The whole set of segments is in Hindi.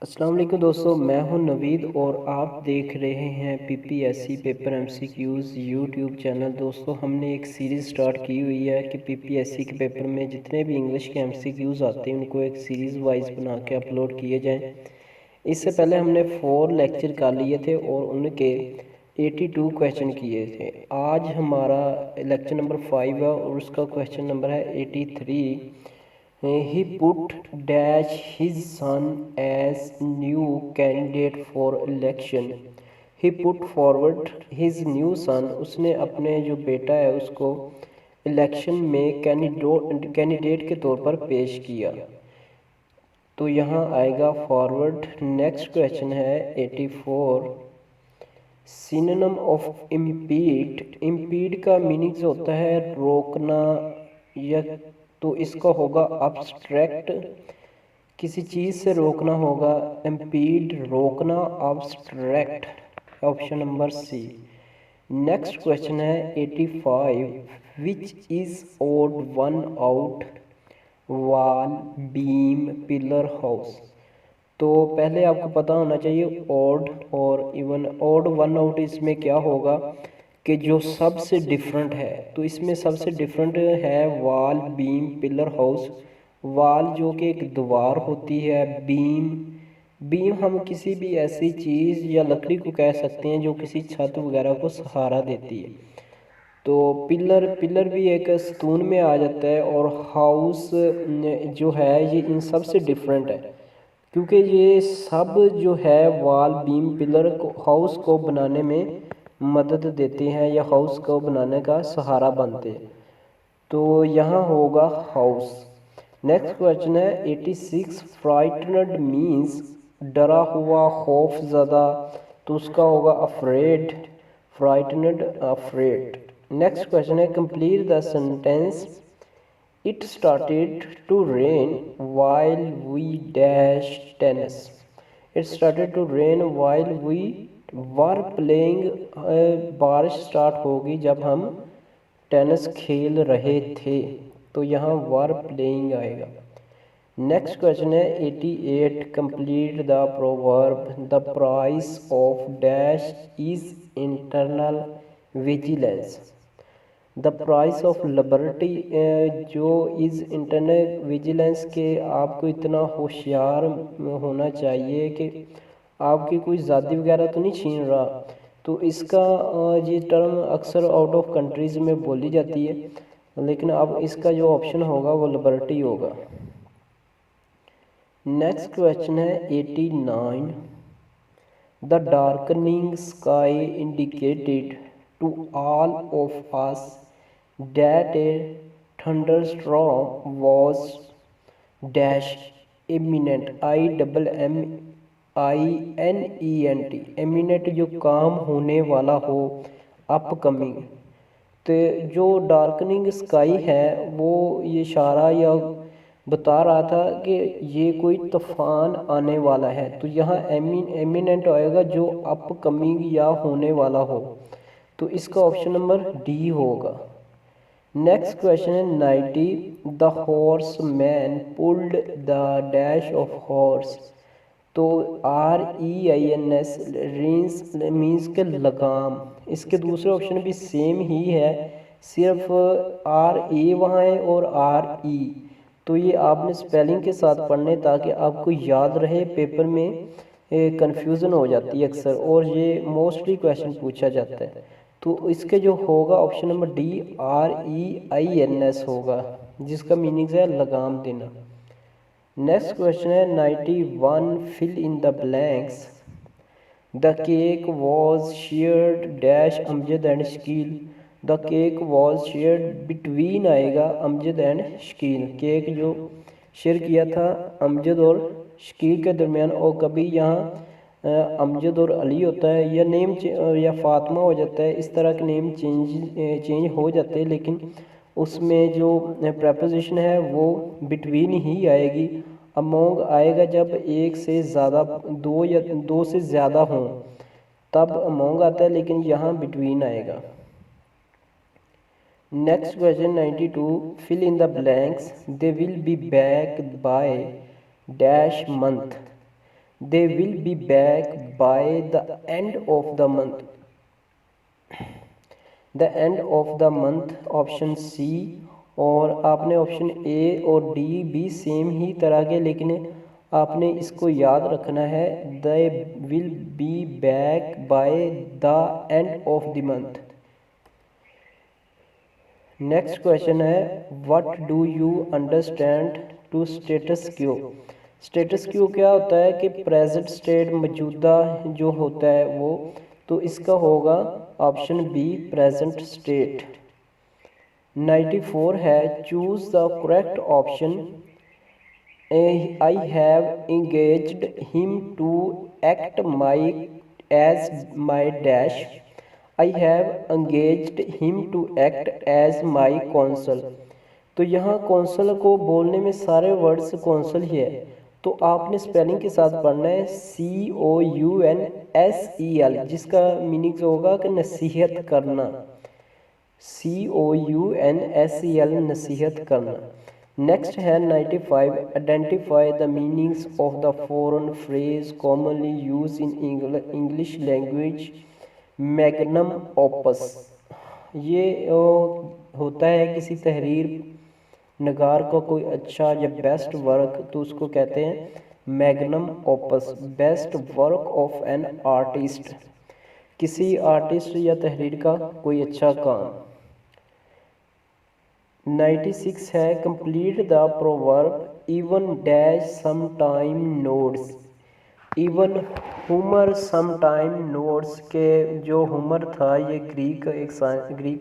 अस्सलाम वालेकुम दोस्तों, मैं हूं नवीद और आप देख रहे हैं PPSC paper MCQs YouTube channel. दोस्तों, हमने एक सीरीज़ स्टार्ट की हुई है कि पीपीएससी के पेपर में जितने भी इंग्लिश के एमसीक्यूज़ आते हैं उनको एक सीरीज़ वाइज बना के अपलोड किए जाएं। इससे पहले हमने 4 लेक्चर कर लिए थे और उनके 82 क्वेश्चन किए थे। आज हमारा लेक्चर नंबर 5 है और उसका क्वेश्चन नंबर है 83। He put dash his son as new candidate for election. He put forward his new son. उसने अपने जो बेटा है उसको इलेक्शन में कैंडिडेट के तौर पर पेश किया। तो यहाँ आएगा फॉरवर्ड। नेक्स्ट क्वेश्चन है 84। Synonym of impede. इम्पीड का मीनिंग होता है रोकना या, तो इसका होगा अब्स्ट्रैक्ट, किसी चीज़ से रोकना होगा। इम्पीड रोकना, abstract, option number C. Next question है 85। Which is odd one out wall beam pillar house. तो पहले आपको पता होना चाहिए ओड और इवन। ओड वन आउट इसमें क्या होगा कि जो सबसे डिफरेंट है, तो इसमें सबसे डिफरेंट है wall beam pillar house. Wall जो कि एक दीवार होती है, बीम बीम हम किसी भी ऐसी चीज़ या लकड़ी को कह सकते हैं जो किसी छत वगैरह को सहारा देती है। तो पिलर पिलर भी एक सतून में आ जाता है। और हाउस जो है ये इन सब से डिफरेंट है, क्योंकि ये सब जो है वॉल बीम पिलर को हाउस को बनाने में मदद देते हैं या हाउस को बनाने का सहारा बनते हैं। तो यहाँ होगा हाउस। नेक्स्ट क्वेश्चन है 86। फ्राइटनड मीन्स डरा हुआ, खौफ ज़दा, तो उसका होगा afraid. Frightened, afraid. Next question है complete the sentence. It started to rain while we dash tennis. It started to rain while we were playing. बारिश स्टार्ट होगी जब हम टेनिस खेल रहे थे, तो यहाँ वर प्लेइंग आएगा। नेक्स्ट क्वेश्चन है 88। Complete the proverb. The price of dash is internal vigilance. The price of liberty जो इज़ इंटरनल विजिलेंस के, आपको इतना होशियार होना चाहिए कि आपकी कोई ज़ादी वगैरह तो नहीं छीन रहा। तो इसका ये टर्म अक्सर आउट ऑफ कंट्रीज़ में बोली जाती है, लेकिन अब इसका जो ऑप्शन होगा वो लिबर्टी होगा। नेक्स्ट क्वेश्चन है 89। The darkening sky indicated to all of us that a thunderstorm was dash imminent. IMMINENT। imminent जो काम होने वाला हो, अपकमिंग। तो जो डार्कनिंग स्काई है वो ये इशारा या बता रहा था कि ये कोई तूफान आने वाला है। तो यहाँ एमिनेंट आएगा जो अपकमिंग या होने वाला हो, तो इसका ऑप्शन नंबर डी होगा। नेक्स्ट क्वेश्चन है 90। The horse man pulled the dash of horse. तो REINS रीन्स मीन्स के लगाम। इसके दूसरे ऑप्शन भी सेम ही है, सिर्फ RA वहाँ है और RE। तो ये आपने स्पेलिंग के साथ पढ़ने ताकि आपको याद रहे। पेपर में कन्फ्यूज़न हो जाती है अक्सर, और ये मोस्टली क्वेश्चन पूछा जाता है। तो इसके जो होगा ऑप्शन नंबर डी REINS होगा, जिसका मीनिंग है लगाम देना। नेक्स्ट क्वेश्चन है 91। Fill in the blanks. The cake was shared dash Amjad and Shakeel. The cake was shared between आएगा अमजद एंड शकील। केक जो शेयर किया था अमजद और शकील के दरमियान, और कभी यहाँ अमजद और अली होता है, या नेम या फातिमा हो जाता है। इस तरह के नेम चेंज हो जाते हैं, लेकिन उसमें जो प्रपोजिशन है वो बिटवीन ही आएगी। अमोंग आएगा जब एक से ज़्यादा, दो या दो से ज़्यादा हों तब अमोंग आता है, लेकिन यहाँ बिटवीन आएगा। Next question 92। Fill in the blanks. They will be back by dash month. They will be back by the end of the month, the end of the month option C. और आपने ऑप्शन ए और डी भी सेम ही तरह के, लेकिन आपने इसको याद रखना है, they will be back by the end of the month. Next question है, what do you understand to status quo. Status quo क्या होता है कि प्रेजेंट स्टेट, मौजूदा जो होता है वो, तो इसका होगा ऑप्शन बी प्रेजेंट स्टेट। 94 है, choose the correct option. I have engaged him to act my as my dash. I have engaged him to act as my counsel. तो यहाँ कौंसल को बोलने में सारे वर्ड्स कौंसल ही है, तो आपने स्पेलिंग के साथ पढ़ना है COUNSEL, जिसका मीनिंग होगा कि नसीहत करना। COUNSEL, नसीहत करना। नेक्स्ट है 95, identify the meanings of the foreign phrase commonly use in English language. Magnum opus, ये होता है किसी तहरीर नगार का कोई अच्छा या बेस्ट वर्क, तो उसको कहते हैं magnum opus, best work of an artist, किसी आर्टिस्ट या तहरीर का कोई अच्छा काम। 96 है, complete the proverb even dash sometime nods. Even Homer sometime nods के जो हुमर था ये ग्रीक का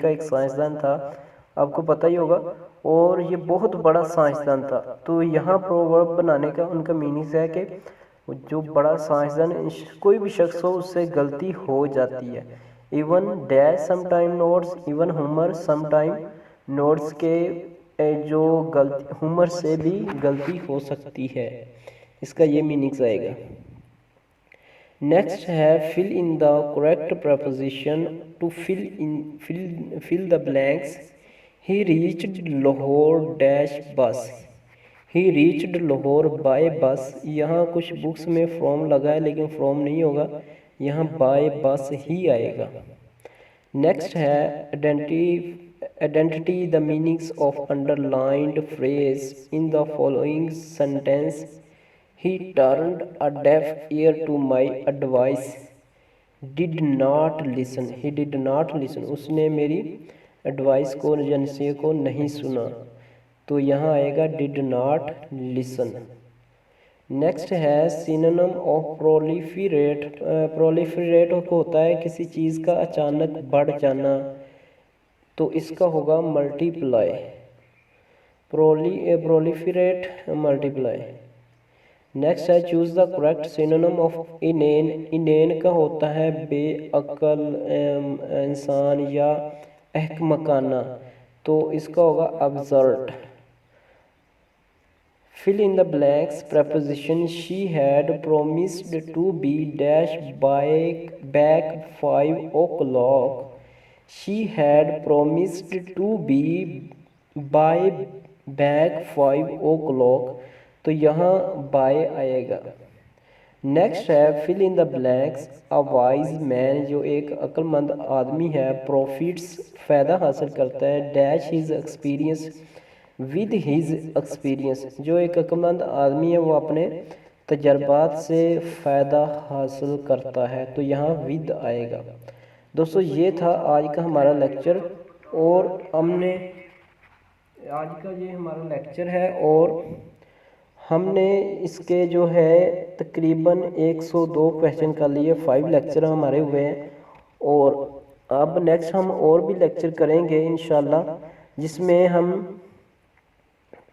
एक साइंसदान था, आपको पता ही होगा, और ये बहुत बड़ा साइंसदान था। तो यहाँ प्रोवर्ब बनाने का उनका मीनिंग है कि जो बड़ा साइंसदान, कोई भी शख्स हो उससे गलती हो जाती है। Even dash sometime nods, even Homer sometime nods के जो गलती, हुमर से भी गलती हो सकती है, इसका ये मीनिंग आएगा। नेक्स्ट है, fill in the correct preposition to fill the blanks. He reached Lahore dash bus. He reached Lahore bye बस। यहाँ कुछ बुक्स में फ्रॉम लगा है, लेकिन फ्रॉम नहीं होगा, यहाँ बाय बस ही आएगा। नेक्स्ट है, identity the meanings of underlined phrase in the following sentence. He turned a deaf ear to my advice. Did not listen. He did not listen. उसने मेरी एडवाइस को या नसीहत को नहीं सुना, तो यहाँ आएगा did not listen. नेक्स्ट है, सिनोनिम ऑफ प्रोलिफरेट। प्रोलिफरेट होता है किसी चीज़ का अचानक बढ़ जाना, तो इसका होगा मल्टीप्लाई। Proliferate, multiply. नेक्स्ट है, choose the correct synonym of इनेन। इनेन का होता है बेअक्ल इंसान या अहमकाना, तो इसका होगा absurd. Fill in the blanks preposition. She had promised to be dash by back 5 o'clock। She had promised to be by back 5 o'clock, तो यहाँ बाय आएगा। नेक्स्ट है, fill in the blanks. A wise man, जो एक अक्लमंद आदमी है, प्रॉफिट्स, फ़ायदा हासिल करता है, dash his experience with his experience. जो एक अक्लमंद आदमी है वो अपने तजर्बात से फ़ायदा हासिल करता है, तो यहाँ विद आएगा। दोस्तों ये था आज का हमारा लेक्चर, और हमने आज का ये हमारा लेक्चर है, और हमने इसके जो है तकरीबन 102 क्वेश्चन कर लिए, 5 लेक्चर हमारे हुए हैं, और अब नेक्स्ट हम और भी लेक्चर करेंगे इंशाल्लाह, जिसमें हम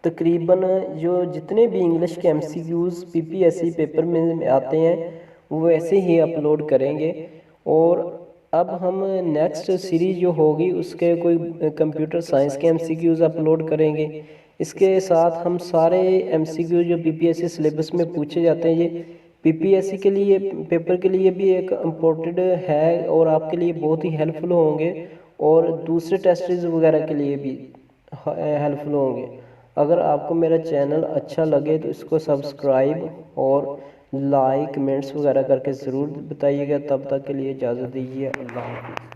तकरीबन जो जितने भी इंग्लिश के MCQs PPSC पेपर में आते हैं वो वैसे ही अपलोड करेंगे। और अब हम नेक्स्ट सीरीज जो होगी उसके कोई कंप्यूटर साइंस के MCQs अपलोड करेंगे। इसके साथ हम सारे MCQ जो PPSC सिलेबस में पूछे जाते हैं, ये PPSC के लिए पेपर के लिए भी एक इम्पोर्टेंट है, और आपके लिए बहुत ही हेल्पफुल होंगे, और दूसरे टेस्ट्स वगैरह के लिए भी हेल्पफुल होंगे। अगर आपको मेरा चैनल अच्छा लगे तो इसको सब्सक्राइब और लाइक कमेंट्स वगैरह करके ज़रूर बताइएगा। तब तक के लिए इजाज़त दीजिए। अल्लाह हाफ़िज़।